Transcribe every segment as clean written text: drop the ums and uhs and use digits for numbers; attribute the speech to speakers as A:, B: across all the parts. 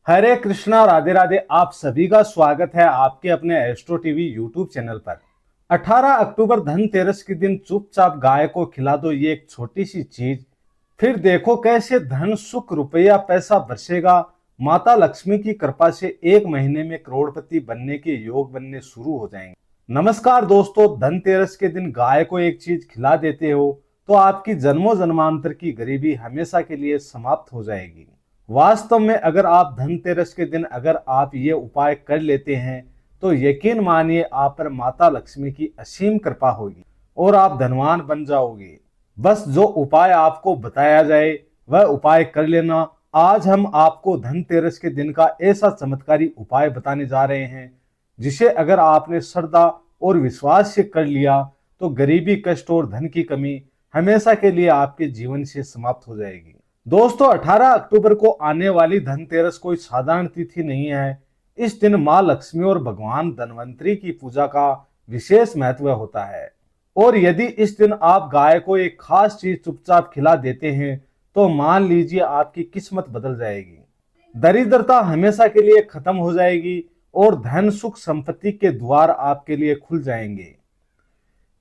A: हरे कृष्णा, राधे राधे। आप सभी का स्वागत है आपके अपने एस्ट्रो टीवी यूट्यूब चैनल पर। 18 अक्टूबर धनतेरस के दिन चुपचाप गाय को खिला दो ये एक छोटी सी चीज, फिर देखो कैसे धन सुख रुपया पैसा बरसेगा। माता लक्ष्मी की कृपा से एक महीने में करोड़पति बनने के योग बनने शुरू हो जाएंगे। नमस्कार दोस्तों, धनतेरस के दिन गाय को एक चीज खिला देते हो तो आपकी जन्मों जन्मांतर की गरीबी हमेशा के लिए समाप्त हो जाएगी। वास्तव में अगर आप धनतेरस के दिन अगर आप ये उपाय कर लेते हैं तो यकीन मानिए आप पर माता लक्ष्मी की असीम कृपा होगी और आप धनवान बन जाओगे। बस जो उपाय आपको बताया जाए वह उपाय कर लेना। आज हम आपको धनतेरस के दिन का ऐसा चमत्कारी उपाय बताने जा रहे हैं जिसे अगर आपने श्रद्धा और विश्वास से कर लिया तो गरीबी, कष्ट और धन की कमी हमेशा के लिए आपके जीवन से समाप्त हो जाएगी। दोस्तों, 18 अक्टूबर को आने वाली धनतेरस कोई साधारण तिथि नहीं है। इस दिन मां लक्ष्मी और भगवान धनवंतरी की पूजा का विशेष महत्व होता है और यदि इस दिन आप गाय को एक खास चीज चुपचाप खिला देते हैं तो मान लीजिए आपकी किस्मत बदल जाएगी। दरिद्रता हमेशा के लिए खत्म हो जाएगी और धन सुख संपत्ति के द्वार आपके लिए खुल जाएंगे।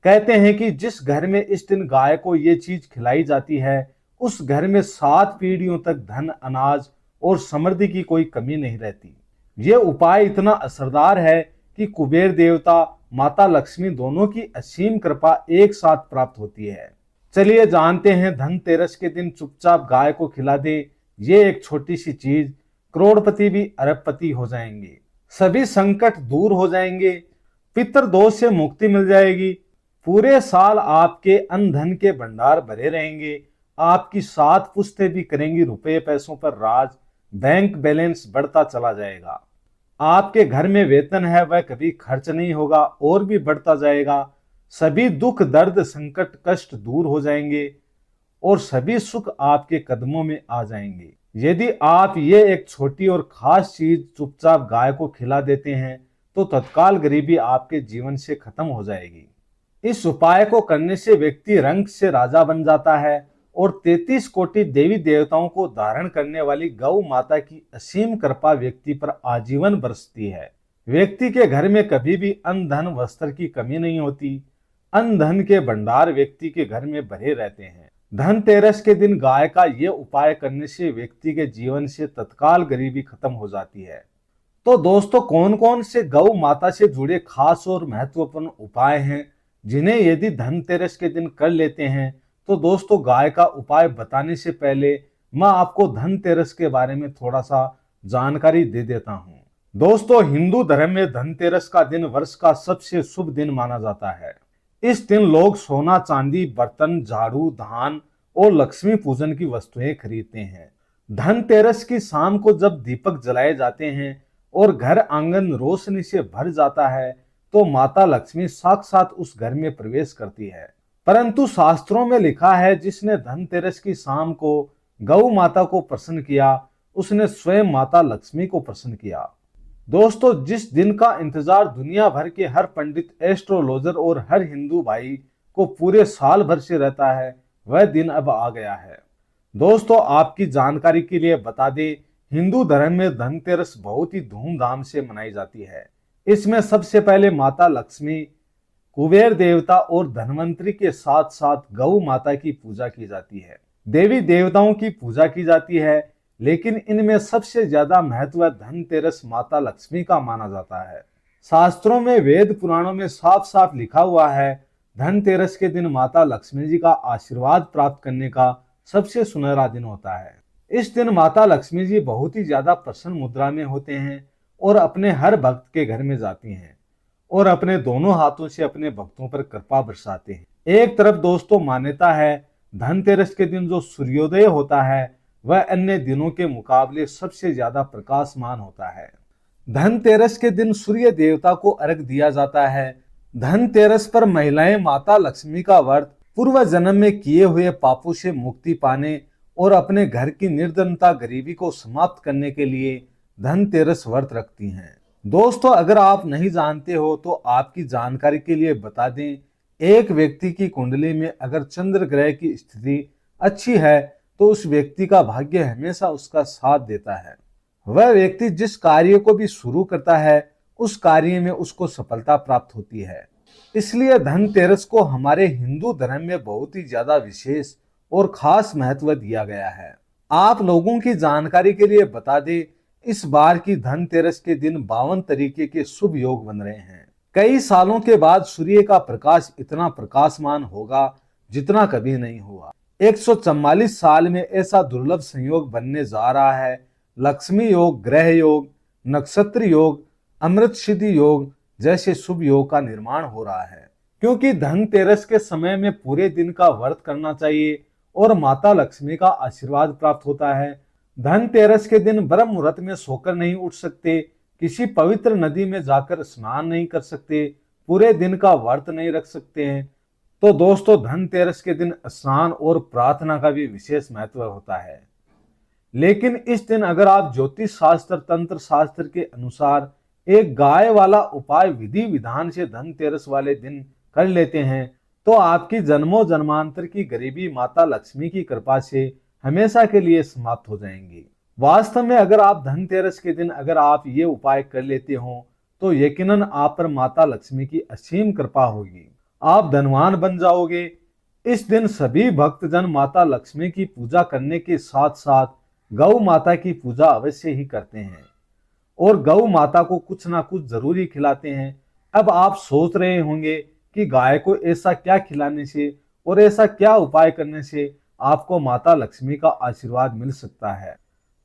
A: कहते हैं कि जिस घर में इस दिन गाय को ये चीज खिलाई जाती है उस घर में 7 पीढ़ियों तक धन, अनाज और समृद्धि की कोई कमी नहीं रहती। ये उपाय इतना असरदार है कि कुबेर देवता, माता लक्ष्मी दोनों की असीम कृपा एक साथ प्राप्त होती है। चलिए जानते हैं धनतेरस के दिन चुपचाप गाय को खिला दे ये एक छोटी सी चीज, करोड़पति भी अरबपति हो जाएंगे, सभी संकट दूर हो जाएंगे, पितृदोष से मुक्ति मिल जाएगी, पूरे साल आपके अन्न धन के भंडार भरे रहेंगे, आपकी 7 पुश्तें भी करेंगी रुपए पैसों पर राज, बैंक बैलेंस बढ़ता चला जाएगा। आपके घर में वेतन है वह कभी खर्च नहीं होगा और भी बढ़ता जाएगा। सभी दुख, दर्द, संकट, कष्ट दूर हो जाएंगे और सभी सुख आपके कदमों में आ जाएंगे। यदि आप ये एक छोटी और खास चीज चुपचाप गाय को खिला देते हैं तो तत्काल गरीबी आपके जीवन से खत्म हो जाएगी। इस उपाय को करने से व्यक्ति रंग से राजा बन जाता है और 33 कोटि देवी देवताओं को धारण करने वाली गौ माता की असीम कृपा व्यक्ति पर आजीवन बरसती है। व्यक्ति के घर में कभी भी अन्न, धन, वस्त्र की कमी नहीं होती। अन्न धन के भंडार व्यक्ति के घर में भरे रहते हैं। धनतेरस के दिन गाय का ये उपाय करने से व्यक्ति के जीवन से तत्काल गरीबी खत्म हो जाती है। तो दोस्तों, कौन कौन से गौ माता से जुड़े खास और महत्वपूर्ण उपाय हैं जिन्हें यदि धनतेरस के दिन कर लेते हैं तो दोस्तों गाय का उपाय बताने से पहले मैं आपको धनतेरस के बारे में थोड़ा सा जानकारी दे देता हूं। दोस्तों, हिंदू धर्म में धनतेरस का दिन वर्ष का सबसे शुभ दिन माना जाता है। इस दिन लोग सोना, चांदी, बर्तन, झाड़ू, धान और लक्ष्मी पूजन की वस्तुएं खरीदते हैं। धनतेरस की शाम को जब दीपक जलाए जाते हैं और घर आंगन रोशनी से भर जाता है तो माता लक्ष्मी साक्षात उस घर में प्रवेश करती है। परंतु शास्त्रों में लिखा है जिसने धनतेरस की शाम को गौ माता को प्रसन्न किया उसने स्वयं माता लक्ष्मी को प्रसन्न किया। दोस्तों, जिस दिन का इंतजार दुनिया भर के हर पंडित, एस्ट्रोलॉजर और हर हिंदू भाई को पूरे साल भर से रहता है वह दिन अब आ गया है। दोस्तों, आपकी जानकारी के लिए बता दें, हिंदू धर्म में धनतेरस बहुत ही धूमधाम से मनाई जाती है। इसमें सबसे पहले माता लक्ष्मी, कुबेर देवता और धनवंतरी के साथ साथ गौ माता की पूजा की जाती है। देवी देवताओं की पूजा की जाती है, लेकिन इनमें सबसे ज्यादा महत्व धनतेरस माता लक्ष्मी का माना जाता है। शास्त्रों में, वेद पुराणों में साफ साफ लिखा हुआ है धनतेरस के दिन माता लक्ष्मी जी का आशीर्वाद प्राप्त करने का सबसे सुनहरा दिन होता है। इस दिन माता लक्ष्मी जी बहुत ही ज्यादा प्रसन्न मुद्रा में होते हैं और अपने हर भक्त के घर में जाती हैं और अपने दोनों हाथों से अपने भक्तों पर कृपा बरसाते हैं। एक तरफ दोस्तों मान्यता है धनतेरस के दिन जो सूर्योदय होता है वह अन्य दिनों के मुकाबले सबसे ज्यादा प्रकाशमान होता है। धनतेरस के दिन सूर्य देवता को अर्घ दिया जाता है। धनतेरस पर महिलाएं माता लक्ष्मी का व्रत पूर्व जन्म में किए हुए पापों से मुक्ति पाने और अपने घर की निर्धनता, गरीबी को समाप्त करने के लिए धनतेरस व्रत रखती हैं। दोस्तों, अगर आप नहीं जानते हो तो आपकी जानकारी के लिए बता दें, एक व्यक्ति की कुंडली में अगर चंद्र ग्रह की स्थिति अच्छी है तो उस व्यक्ति का भाग्य हमेशा उसका साथ देता है। वह व्यक्ति जिस कार्य को भी शुरू करता है उस कार्य में उसको सफलता प्राप्त होती है। इसलिए धनतेरस को हमारे हिंदू धर्म में बहुत ही ज्यादा विशेष और खास महत्व दिया गया है। आप लोगों की जानकारी के लिए बता दें, इस बार की धनतेरस के दिन 52 तरीके के शुभ योग बन रहे हैं। कई सालों के बाद सूर्य का प्रकाश इतना प्रकाशमान होगा जितना कभी नहीं हुआ। 144 साल में ऐसा दुर्लभ संयोग बनने जा रहा है। लक्ष्मी योग, ग्रह योग, नक्षत्र योग, अमृत सिद्धि योग जैसे शुभ योग का निर्माण हो रहा है। क्योंकि धनतेरस के समय में पूरे दिन का व्रत करना चाहिए और माता लक्ष्मी का आशीर्वाद प्राप्त होता है। धनतेरस के दिन ब्रह्म मुहूर्त में सोकर नहीं उठ सकते, किसी पवित्र नदी में जाकर स्नान नहीं कर सकते, पूरे दिन का व्रत नहीं रख सकते हैं। तो दोस्तों, धनतेरस के दिन स्नान और प्रार्थना का भी विशेष महत्व होता है। लेकिन इस दिन अगर आप ज्योतिष शास्त्र, तंत्र शास्त्र के अनुसार एक गाय वाला उपाय विधि विधान से धनतेरस वाले दिन कर लेते हैं तो आपकी जन्मों जन्मांतर की गरीबी माता लक्ष्मी की कृपा से हमेशा के लिए समाप्त हो जाएंगी। वास्तव में अगर आप धनतेरस के दिन अगर आप ये उपाय कर लेते हो तो यकीनन आप पर माता लक्ष्मी की असीम कृपा होगी, आप धनवान बन जाओगे। इस दिन सभी भक्तजन माता लक्ष्मी की पूजा करने के साथ साथ गौ माता की पूजा अवश्य ही करते हैं और गौ माता को कुछ ना कुछ जरूरी खिलाते हैं। अब आप सोच रहे होंगे कि गाय को ऐसा क्या खिलाने से और ऐसा क्या उपाय करने से आपको माता लक्ष्मी का आशीर्वाद मिल सकता है।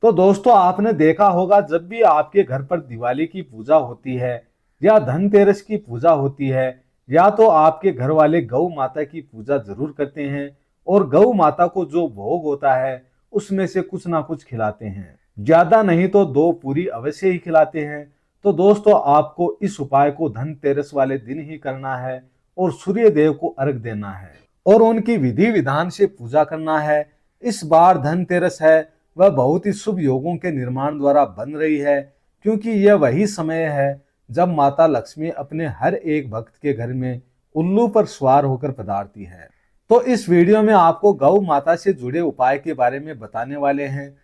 A: तो दोस्तों, आपने देखा होगा जब भी आपके घर पर दिवाली की पूजा होती है या धनतेरस की पूजा होती है, या तो आपके घर वाले गौ माता की पूजा जरूर करते हैं और गौ माता को जो भोग होता है उसमें से कुछ ना कुछ खिलाते हैं, ज्यादा नहीं तो 2 पूरी अवश्य ही खिलाते हैं। तो दोस्तों, आपको इस उपाय को धनतेरस वाले दिन ही करना है और सूर्य देव को अर्घ देना है और उनकी विधि विधान से पूजा करना है। इस बार धनतेरस है वह बहुत ही शुभ योगों के निर्माण द्वारा बन रही है, क्योंकि यह वही समय है जब माता लक्ष्मी अपने हर एक भक्त के घर में उल्लू पर सवार होकर पधारती है। तो इस वीडियो में आपको गौ माता से जुड़े उपाय के बारे में बताने वाले हैं,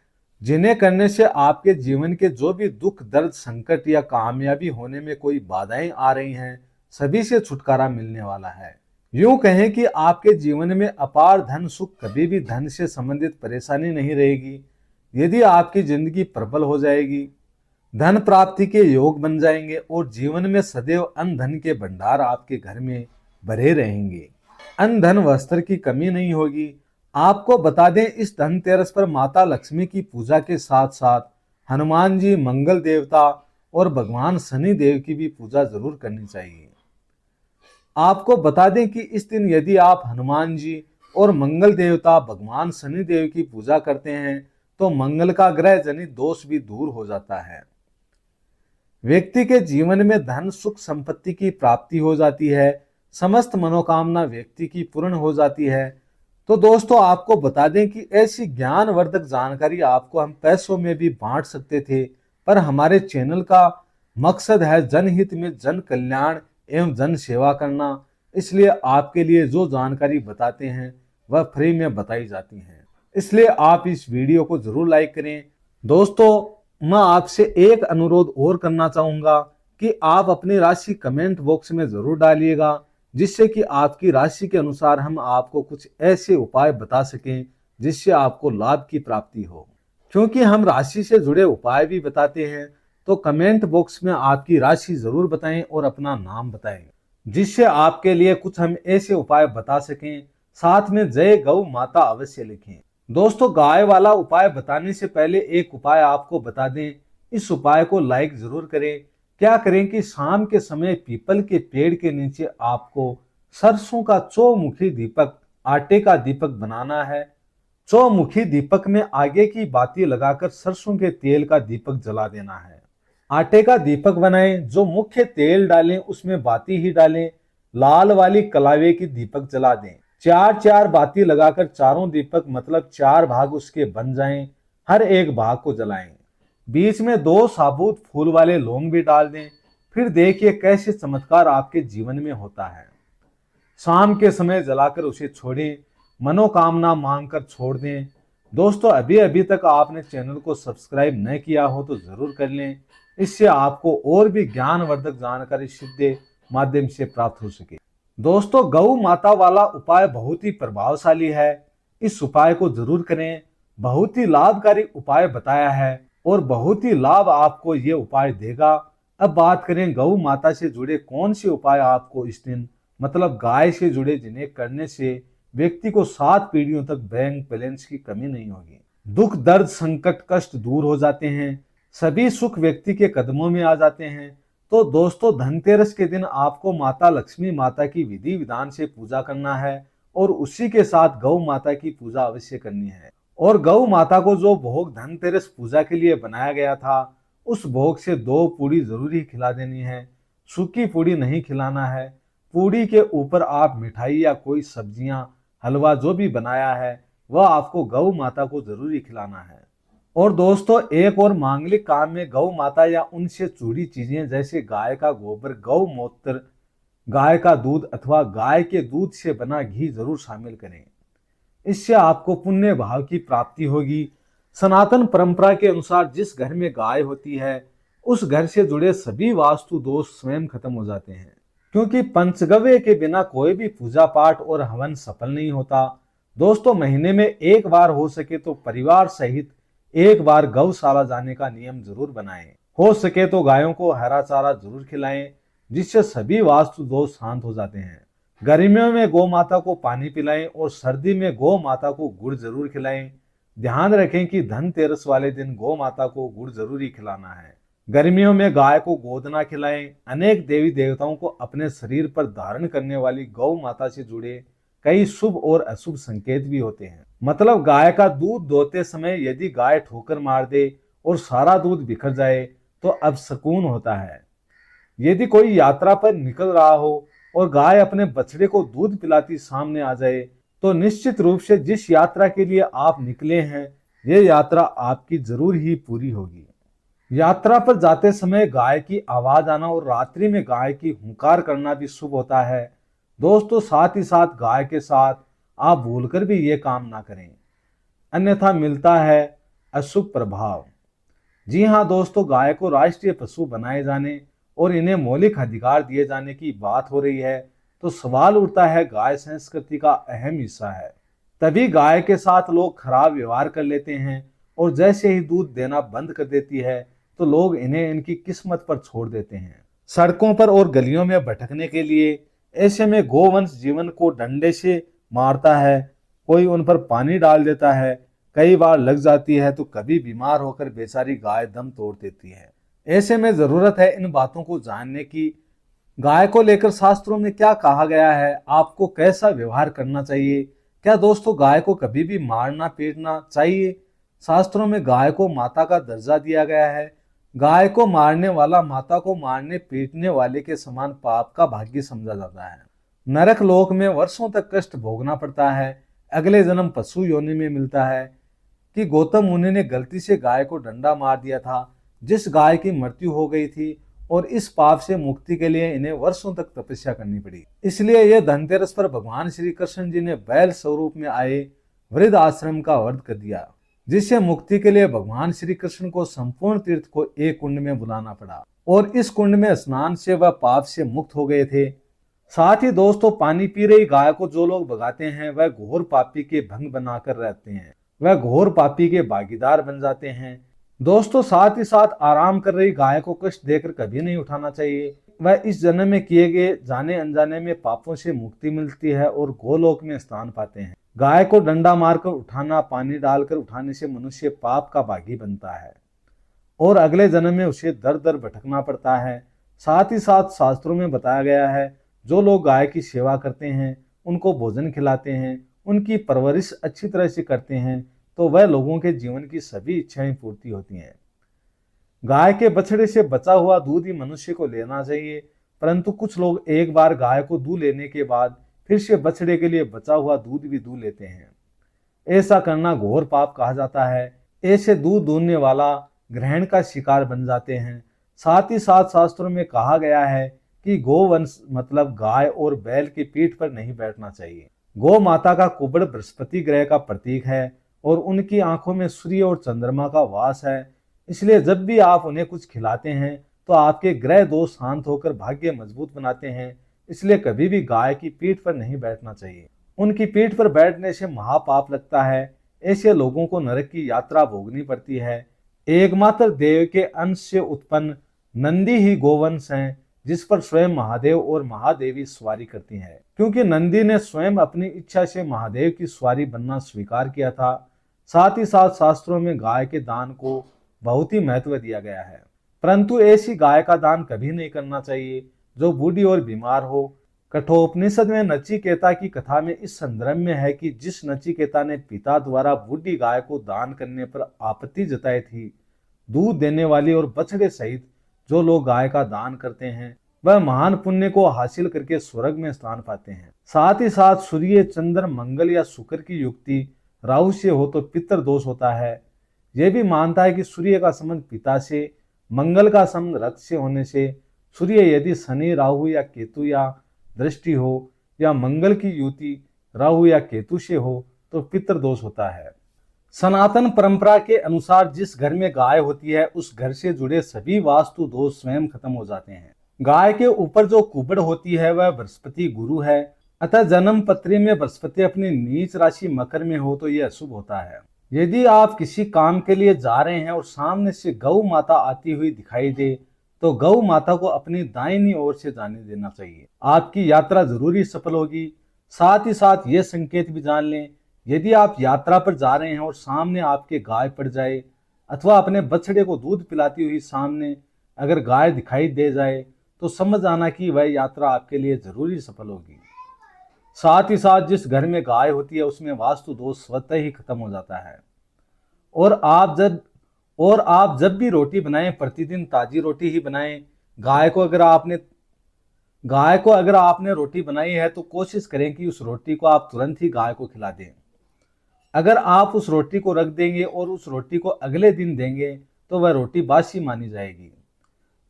A: जिन्हें करने से आपके जीवन के जो भी दुख, दर्द, संकट या कामयाबी होने में कोई बाधाएं आ रही हैं, सभी से छुटकारा मिलने वाला है। यूं कहें कि आपके जीवन में अपार धन सुख, कभी भी धन से संबंधित परेशानी नहीं रहेगी। यदि आपकी जिंदगी प्रबल हो जाएगी, धन प्राप्ति के योग बन जाएंगे और जीवन में सदैव अन्न धन के भंडार आपके घर में भरे रहेंगे। अन्न धन वस्त्र की कमी नहीं होगी। आपको बता दें, इस धनतेरस पर माता लक्ष्मी की पूजा के साथ साथ हनुमान जी, मंगल देवता और भगवान शनि देव की भी पूजा जरूर करनी चाहिए। आपको बता दें कि इस दिन यदि आप हनुमान जी और मंगल देवता, भगवान शनि देव की पूजा करते हैं तो मंगल का ग्रह जनित दोष भी दूर हो जाता है। व्यक्ति के जीवन में धन, सुख, संपत्ति की प्राप्ति हो जाती है। समस्त मनोकामना व्यक्ति की पूर्ण हो जाती है। तो दोस्तों, आपको बता दें कि ऐसी ज्ञानवर्धक जानकारी आपको हम पैसों में भी बांट सकते थे, पर हमारे चैनल का मकसद है जनहित में जन कल्याण एवं जन सेवा करना। इसलिए आपके लिए जो जानकारी बताते हैं वह फ्री में बताई जाती है। इसलिए आप इस वीडियो को जरूर लाइक करें। दोस्तों, मैं आपसे एक अनुरोध और करना चाहूंगा कि आप अपनी राशि कमेंट बॉक्स में जरूर डालिएगा, जिससे कि आपकी राशि के अनुसार हम आपको कुछ ऐसे उपाय बता सकें जिससे आपको लाभ की प्राप्ति हो। क्योंकि हम राशि से जुड़े उपाय भी बताते हैं, तो कमेंट बॉक्स में आपकी राशि जरूर बताएं और अपना नाम बताएं, जिससे आपके लिए कुछ हम ऐसे उपाय बता सकें। साथ में जय गौ माता अवश्य लिखें। दोस्तों, गाय वाला उपाय बताने से पहले एक उपाय आपको बता दें। इस उपाय को लाइक जरूर करें। क्या करें कि शाम के समय पीपल के पेड़ के नीचे आपको सरसों का चौमुखी दीपक, आटे का दीपक बनाना है। चौमुखी दीपक में आगे की बाती लगाकर सरसों के तेल का दीपक जला देना है। आटे का दीपक बनाएं, जो मुख्य तेल डालें उसमें बाती ही डालें। लाल वाली कलावे की दीपक जला दें। 4-4 बाती लगाकर चारों दीपक मतलब 4 भाग उसके बन जाएं। हर एक भाग को जलाएं। बीच में 2 साबुत फूल वाले लौंग भी डाल दें। फिर देखिए कैसे चमत्कार आपके जीवन में होता है। शाम के समय जलाकर उसे छोड़ें, मनोकामना मांगकर छोड़ दें। दोस्तों अभी अभी तक आपने चैनल को सब्सक्राइब न किया हो तो जरूर कर लें, इससे आपको और भी ज्ञानवर्धक जानकारी सीधे माध्यम से प्राप्त हो सके। दोस्तों गौ माता वाला उपाय बहुत ही प्रभावशाली है, इस उपाय को जरूर करें। बहुत ही लाभकारी उपाय बताया है और बहुत ही लाभ आपको ये उपाय देगा। अब बात करें गौ माता से जुड़े कौन से उपाय आपको इस दिन मतलब गाय से जुड़े जिन्हें करने से व्यक्ति को 7 पीढ़ियों तक बैंक बैलेंस की कमी नहीं होगी, दुख दर्द संकट कष्ट दूर हो जाते हैं, सभी सुख व्यक्ति के कदमों में आ जाते हैं। तो दोस्तों धनतेरस के दिन आपको माता लक्ष्मी माता की विधि विधान से पूजा करना है और उसी के साथ गौ माता की पूजा अवश्य करनी है। और गौ माता को जो भोग धनतेरस पूजा के लिए बनाया गया था उस भोग से 2 पूड़ी जरूर ही खिला देनी है, सूखी पूड़ी नहीं खिलाना है। पूड़ी के ऊपर आप मिठाई या कोई सब्जियां हलवा जो भी बनाया है वह आपको गौ माता को जरूरी खिलाना है। और दोस्तों एक और मांगलिक काम में गौ माता या उनसे जुड़ी चीजें जैसे गाय का गोबर, गौ मूत्र, गाय का दूध अथवा गाय के दूध से बना घी जरूर शामिल करें, इससे आपको पुण्य भाव की प्राप्ति होगी। सनातन परंपरा के अनुसार जिस घर में गाय होती है उस घर से जुड़े सभी वास्तु दोष स्वयं खत्म हो जाते हैं, क्योंकि पंचगव्य के बिना कोई भी पूजा पाठ और हवन सफल नहीं होता। दोस्तों महीने में एक बार हो सके तो परिवार सहित एक बार गौशाला जाने का नियम जरूर बनाएं। हो सके तो गायों को हरा चारा जरूर खिलाएं, जिससे सभी वास्तु दोष शांत हो जाते हैं। गर्मियों में गौ माता को पानी पिलाएं और सर्दी में गौ माता को गुड़ जरूर खिलाएं। ध्यान रखें कि धनतेरस वाले दिन गौ माता को गुड़ जरूरी खिलाना है। गर्मियों में गाय को गोदना खिलाएं। अनेक देवी देवताओं को अपने शरीर पर धारण करने वाली गौ माता से जुड़े कई शुभ और अशुभ संकेत भी होते हैं। मतलब गाय का दूध दोहते समय यदि गाय ठोकर मार दे और सारा दूध बिखर जाए तो अपशकुन होता है। यदि कोई यात्रा पर निकल रहा हो और गाय अपने बछड़े को दूध पिलाती सामने आ जाए तो निश्चित रूप से जिस यात्रा के लिए आप निकले हैं यह यात्रा आपकी जरूर ही पूरी होगी। यात्रा पर जाते समय गाय की आवाज आना और रात्रि में गाय की हुंकार करना भी शुभ होता है। दोस्तों साथ ही साथ गाय के साथ आप भूलकर भी ये काम ना करें, अन्यथा मिलता है अशुभ प्रभाव। जी हाँ दोस्तों, गाय को राष्ट्रीय पशु बनाए जाने और इन्हें मौलिक अधिकार दिए जाने की बात हो रही है तो सवाल उठता है गाय संस्कृति का अहम हिस्सा है, तभी गाय के साथ लोग खराब व्यवहार कर लेते हैं और जैसे ही दूध देना बंद कर देती है तो लोग इन्हें इनकी किस्मत पर छोड़ देते हैं, सड़कों पर और गलियों में भटकने के लिए। ऐसे में गोवंश जीवन को डंडे से मारता है, कोई उन पर पानी डाल देता है, कई बार लग जाती है तो कभी बीमार होकर बेचारी गाय दम तोड़ देती है। ऐसे में जरूरत है इन बातों को जानने की। गाय को लेकर शास्त्रों में क्या कहा गया है, आपको कैसा व्यवहार करना चाहिए, क्या दोस्तों गाय को कभी भी मारना पीटना चाहिए? शास्त्रों में गाय को माता का दर्जा दिया गया है। गाय को मारने वाला माता को मारने पीटने वाले के समान पाप का भागी समझा जाता है। नरक लोक में वर्षों तक कष्ट भोगना पड़ता है, अगले जन्म पशु योनि में मिलता है। कि गौतम मुनि ने गलती से गाय को डंडा मार दिया था, जिस गाय की मृत्यु हो गई थी, और इस पाप से मुक्ति के लिए इन्हें वर्षों तक तपस्या करनी पड़ी। इसलिए यह धनतेरस पर भगवान श्री कृष्ण जी ने बैल स्वरूप में आए वृद्ध आश्रम का वध कर दिया, जिससे मुक्ति के लिए भगवान श्री कृष्ण को संपूर्ण तीर्थ को एक कुंड में बुलाना पड़ा और इस कुंड में स्नान से वह पाप से मुक्त हो गए थे। साथ ही दोस्तों पानी पी रही गाय को जो लोग भगाते हैं वह घोर पापी के भंग बनाकर रहते हैं, वह घोर पापी के भागीदार बन जाते हैं। दोस्तों साथ ही साथ आराम कर रही गाय को कष्ट देकर कभी नहीं उठाना चाहिए। वह इस जन्म में किए गए जाने अनजाने में पापों से मुक्ति मिलती है और गोलोक में स्थान पाते हैं। गाय को डंडा मारकर उठाना, पानी डालकर उठाने से मनुष्य पाप का भागी बनता है और अगले जन्म में उसे दर दर भटकना पड़ता है। साथ ही साथ शास्त्रों में बताया गया है जो लोग गाय की सेवा करते हैं, उनको भोजन खिलाते हैं, उनकी परवरिश अच्छी तरह से करते हैं तो वह लोगों के जीवन की सभी इच्छाएं पूर्ति होती हैं। गाय के बछड़े से बचा हुआ दूध ही मनुष्य को लेना चाहिए, परंतु कुछ लोग एक बार गाय को दूध लेने के बाद फिर से बछड़े के लिए बचा हुआ दूध भी दूध लेते हैं। ऐसा करना घोर पाप कहा जाता है। ऐसे दूध दूहने वाला ग्रहण का शिकार बन जाते हैं। साथ ही साथ शास्त्रों में कहा गया है कि गोवंश मतलब गाय और बैल की पीठ पर नहीं बैठना चाहिए। गौ माता का कुबड़ बृहस्पति ग्रह का प्रतीक है और उनकी आंखों में सूर्य और चंद्रमा का वास है। इसलिए जब भी आप उन्हें कुछ खिलाते हैं तो आपके ग्रह दोष शांत होकर भाग्य मजबूत बनाते हैं। इसलिए कभी भी गाय की पीठ पर नहीं बैठना चाहिए। उनकी पीठ पर बैठने से महापाप लगता है। ऐसे लोगों को नरक की यात्रा भोगनी पड़ती है। एकमात्र देव के अंश से उत्पन्न नंदी ही गोवंश हैं, जिस पर स्वयं महादेव और महादेवी सवारी करती हैं। क्योंकि नंदी ने स्वयं अपनी इच्छा से महादेव की सवारी बनना स्वीकार किया था। साथ ही साथ शास्त्रों में गाय के दान को बहुत ही महत्व दिया गया है। परंतु ऐसी गाय का दान कभी नहीं करना चाहिए जो बूढ़ी और बीमार हो। कठोपनिषद में नचिकेता की कथा में इस संदर्भ में है कि जिस नचिकेता ने पिता द्वारा बूढ़ी गाय को दान करने पर आपत्ति जताई थी, दूध देने वाली और बछड़े सहित जो लोग गाय का दान करते हैं वह महान पुण्य को हासिल करके स्वर्ग में स्थान पाते हैं। साथ ही साथ सूर्य, चंद्र, मंगल या शुक्र की युक्ति राहु से हो तो पितृ दोष होता है। यह भी मानता है कि सूर्य का संबंध पिता से, मंगल का संबंध रक्त से होने से, सूर्य यदि शनि, राहु या केतु या दृष्टि हो, या मंगल की युति राहु या केतु से हो तो पितृ दोष होता है। सनातन परंपरा के अनुसार जिस घर में गाय होती है उस घर से जुड़े सभी वास्तु दोष स्वयं खत्म हो जाते हैं। गाय के ऊपर जो कुबड़ होती है वह बृहस्पति गुरु है। अतः जन्म पत्री में बृहस्पति अपनी नीच राशि मकर में हो तो यह अशुभ होता है। यदि आप किसी काम के लिए जा रहे हैं और सामने से गौ माता आती हुई दिखाई दे तो गौ माता को अपनी दाहिनी ओर से जाने देना चाहिए। आपकी यात्रा जरूरी सफल होगी। साथ ही साथ ये संकेत भी जान लें, यदि आप यात्रा पर जा रहे हैं और सामने आपके गाय पड़ जाए अथवा अपने बछड़े को दूध पिलाती हुई सामने अगर गाय दिखाई दे जाए तो समझ आना कि वह यात्रा आपके लिए जरूरी सफल होगी। साथ ही साथ जिस घर में गाय होती है उसमें वास्तु दोष स्वतः ही खत्म हो जाता है। और आप जब भी रोटी बनाएं प्रतिदिन ताजी रोटी ही बनाएं। गाय को अगर आपने रोटी बनाई है तो कोशिश करें कि उस रोटी को आप तुरंत ही गाय को खिला दें। अगर आप उस रोटी को रख देंगे और उस रोटी को अगले दिन देंगे तो वह रोटी बासी मानी जाएगी।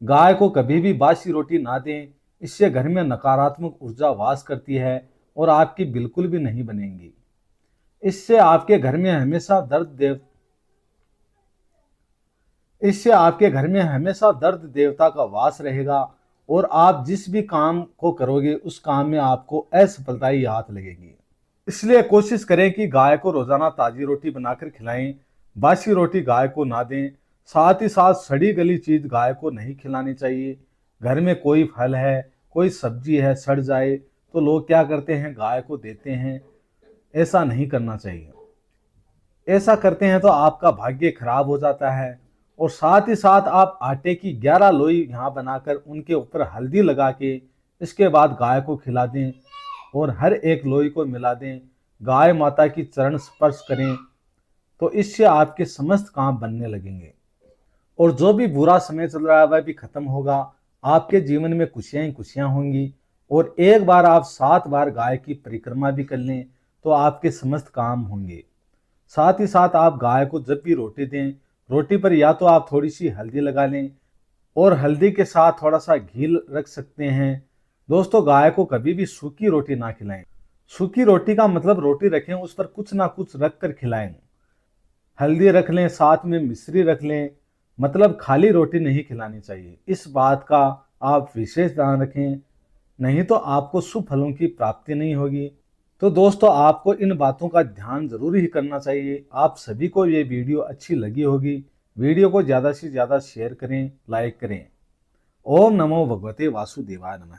A: गाय को कभी भी बासी रोटी ना दें, इससे घर में नकारात्मक ऊर्जा वास करती है और आपकी बिल्कुल भी नहीं बनेंगी। इससे आपके घर में हमेशा दर्द देवता का वास रहेगा और आप जिस भी काम को करोगे उस काम में आपको असफलता ही हाथ लगेगी। इसलिए कोशिश करें कि गाय को रोजाना ताजी रोटी बनाकर खिलाएं। बासी रोटी गाय को ना दें। साथ ही साथ सड़ी गली चीज गाय को नहीं खिलानी चाहिए। घर में कोई फल है, कोई सब्जी है, सड़ जाए तो लोग क्या करते हैं, गाय को देते हैं। ऐसा नहीं करना चाहिए। ऐसा करते हैं तो आपका भाग्य खराब हो जाता है। और साथ ही साथ आप आटे की 11 लोई यहाँ बनाकर उनके ऊपर हल्दी लगा के इसके बाद गाय को खिला दें और हर एक लोई को मिला दें। गाय माता की चरण स्पर्श करें तो इससे आपके समस्त काम बनने लगेंगे और जो भी बुरा समय चल रहा है वह भी खत्म होगा। आपके जीवन में खुशियां ही खुशियां होंगी। और एक बार आप 7 बार गाय की परिक्रमा भी कर लें तो आपके समस्त काम होंगे। साथ ही साथ आप गाय को जब भी रोटी दें, रोटी पर या तो आप थोड़ी सी हल्दी लगा लें और हल्दी के साथ थोड़ा सा घी रख सकते हैं। दोस्तों, गाय को कभी भी सूखी रोटी ना खिलाएं। सूखी रोटी का मतलब रोटी रखें उस पर कुछ ना कुछ रख कर खिलाएं। हल्दी रख लें, साथ में मिश्री रख लें, मतलब खाली रोटी नहीं खिलानी चाहिए। इस बात का आप विशेष ध्यान रखें, नहीं तो आपको शुभ फलों की प्राप्ति नहीं होगी। तो दोस्तों, आपको इन बातों का ध्यान जरूर ही करना चाहिए। आप सभी को ये वीडियो अच्छी लगी होगी। वीडियो को ज़्यादा से ज़्यादा शेयर करें, लाइक करें। ओम नमो भगवते वासुदेवाय नमः।